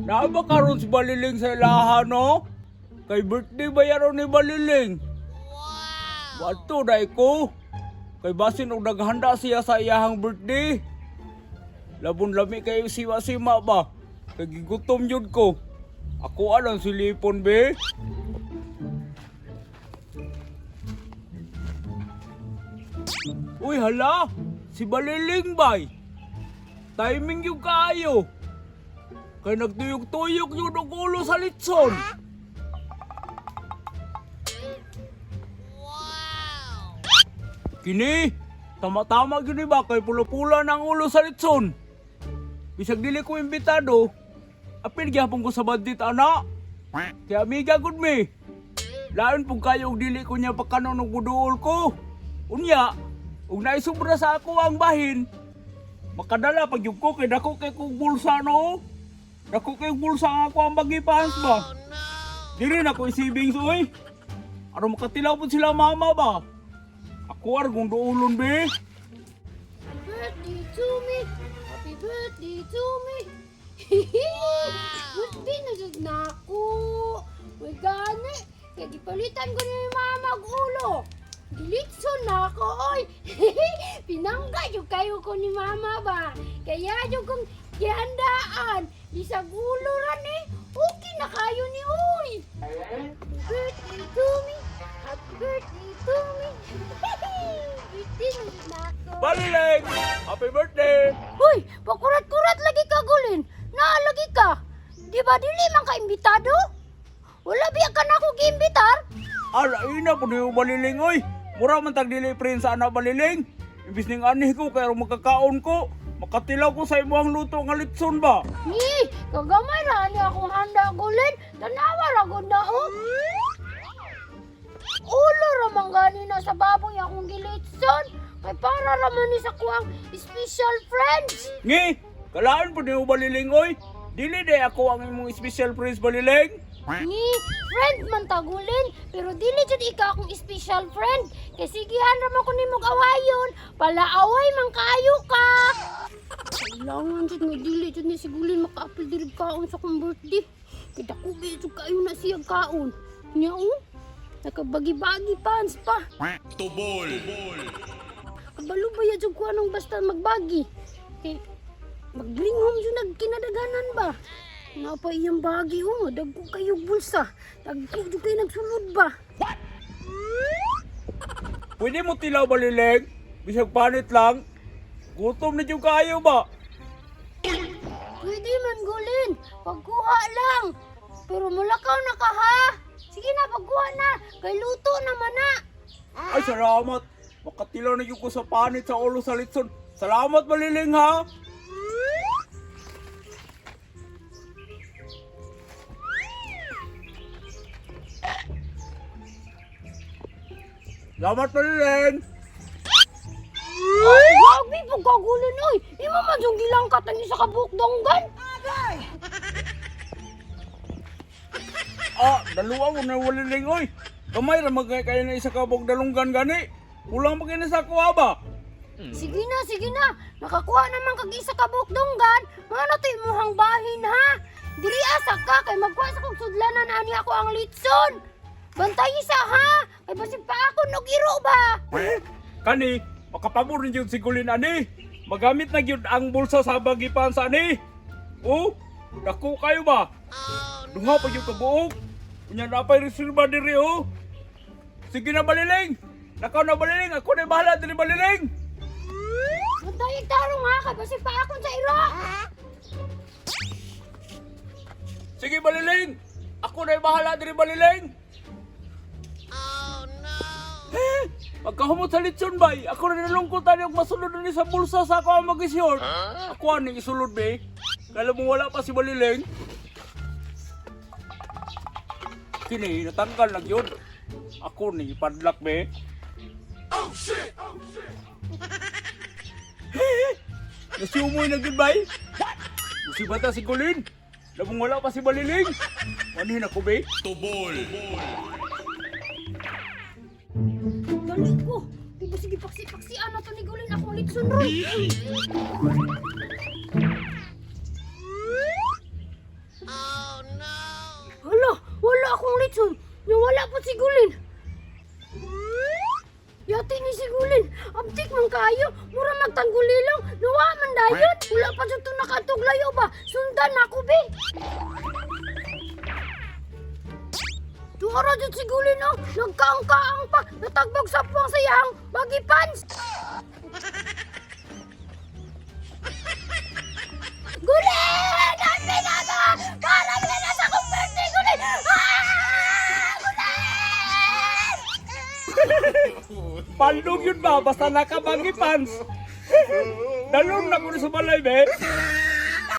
Naaba karon si Baliling sa ilaha, no? Kay birthday ba yaron ni Baliling? Wow! Wato, day ko. Kay basin og naghanda siya sa iyahang birthday. Labon lami kayo siwa-sima ba? Kay gigutom yun ko. Ako alang silipon, be. Uy, hala! Si Baliling, bay! Timing yung kaayo! Kay nagtuyok-tuyok yun ang ulo sa litson! Wow! Kini! Tama-tama gini ba? Kay pula-pula ng ulo sa litson! Bisag dili ko imbitado, apil gyapon ko sa bandit, ana! Kaya amiga good me! Lain pong kayo og dili ko niya pagkanon ng buduol ko! Unya! Ug naisubra sa ako ang bahin, makadala pag yung ko kay dako kay kong bulsa, no? Dako kay bulsa nga ako ang bagi pants ba? Oh, no. Dili na ko isibing soy. Ano makatilaw po sila mama ba? Ako argong doulon, be. Birthday to me, happy birthday to me. Birthday na jud na ako. Uy gani, kaya gipalitan ko ni mama og ulo. Dilitson na ako, oy! Pinangga yung kayo ko ni mama ba? Kaya yung kong gihandaan, bisag ulo ran eh, okay na kayo ni oy! Birthday to me, happy birthday to me! Birthday na ako! Baliling! Happy birthday! Uy, pakurat-kurat lagi ka gulin! Naalagi ka! Di ba dili man ka imbitado? Wala biya ka na ako giimbitar? Ala, ina po niyo Baliling, oy! Mura man tag dili prince ana Baliling. Imbis ning anih ko kay magkakaon ko, makatilaw ko sa imong luto nga litson ba? Ni, kagamay na ani akong handa gulin. Tanawa ra gud na oh. Ulo ra man gani na sa baboy akong gilitson. Kay para ra man ni sa kuang special friends. Ngi, kalaan po niyo Baliling, oy! Dili day ako ang imong special prince Baliling. Ni, friend man tagulin, pero dili jud ikaw akong special friend. Kay sigihan ra man ko nimong awayon, palaaway man kayo ka. Kailangan jud nga dili jud ni sigulin makaapil diri kaon sa kong birthday. Kay dako jud kayo na siya kaon. Nya nakabagi-bagi pants pa. Tubol. Kabalo ba ya jud ko anong basta magbagi. Kay mag-bring home jud nagkinadaganan ba? Napa iyang bagi dagko kayo bulsa. Dagko jud kayo nagsulod ba? Pwede mo tilaw Baliling? Bisag panit lang. Gutom na yung kayo ba? Pwede man gulin. Pagkuha lang. Pero mulakaw na ka ha. Sige na, pagkuha na. Kay luto naman na. Ay, salamat. Makatilaw na yung ko sa panit sa ulo sa litson. Salamat Baliling, ha? Salamat Baliling. Ay, grabe pagkagulin oy. Imo man yung gilang katan sa kabukdonggan. Dalawa ko na Baliling, oy. Kamay ra magkay kayo na isa kabog dalunggan gani. Ulang magkina sa kuha ba? Sige na. Nakakuha naman kag isa ka bukdonggan. Mga to imuhang bahin ha. Dili asa ka kay magkuha sa kong sudlanan ani ako ang litson. Bantay isa ha. Kay basig pa ako nog iro ba. Kani, makapabor rin yung sigulin ani. Magamit na yun ang bulsa sa bagipan sa ani. Oh, dako kayo ba? Duha pa yung kabuok. Kunya na pa'y reserva diri, oh. Sige na Baliling. Nakaw na Baliling. Ako na bahala diri Baliling. Bantay tarong ha. Kay basig pa ako sa iro. Sige Baliling. Ako na bahala diri Baliling. Pagkahumot sa litson bay, ako na nalungkotan yung masulod ni sa bulsa sa ako ang mag-isyon. Ako ang isulod be. Kala mo wala pa si Baliling. Kini, natanggal lang yun. Ako ni padlak be. Oh shit! Nasiumoy na yun bay. Musibata si Colin. Labong wala pa si Baliling. Manuhin ako be. Tubol. Dali ko. Di ba sige paksi-paksi ano to to ni Gulin akong litson ron. Hala, wala akong litson. Nawala po si Gulin. Yati ni si Gulin. Abtik man kayo. Mura magtanggulilong. Nawa man dayon. Wala pa sa ito nakatuglayo ba? Sundan ako, be. Tuwara dyan si Gulin, oh. Nagkaang-kaang pa. Natagbog sa puwang sayang. Bagi pants. Gulin! Ang pinama! Parang nila sa kong birthday, Gulin! Palnog yun ba? Basta nakabagi pants. Dalong na ko sa balay, be.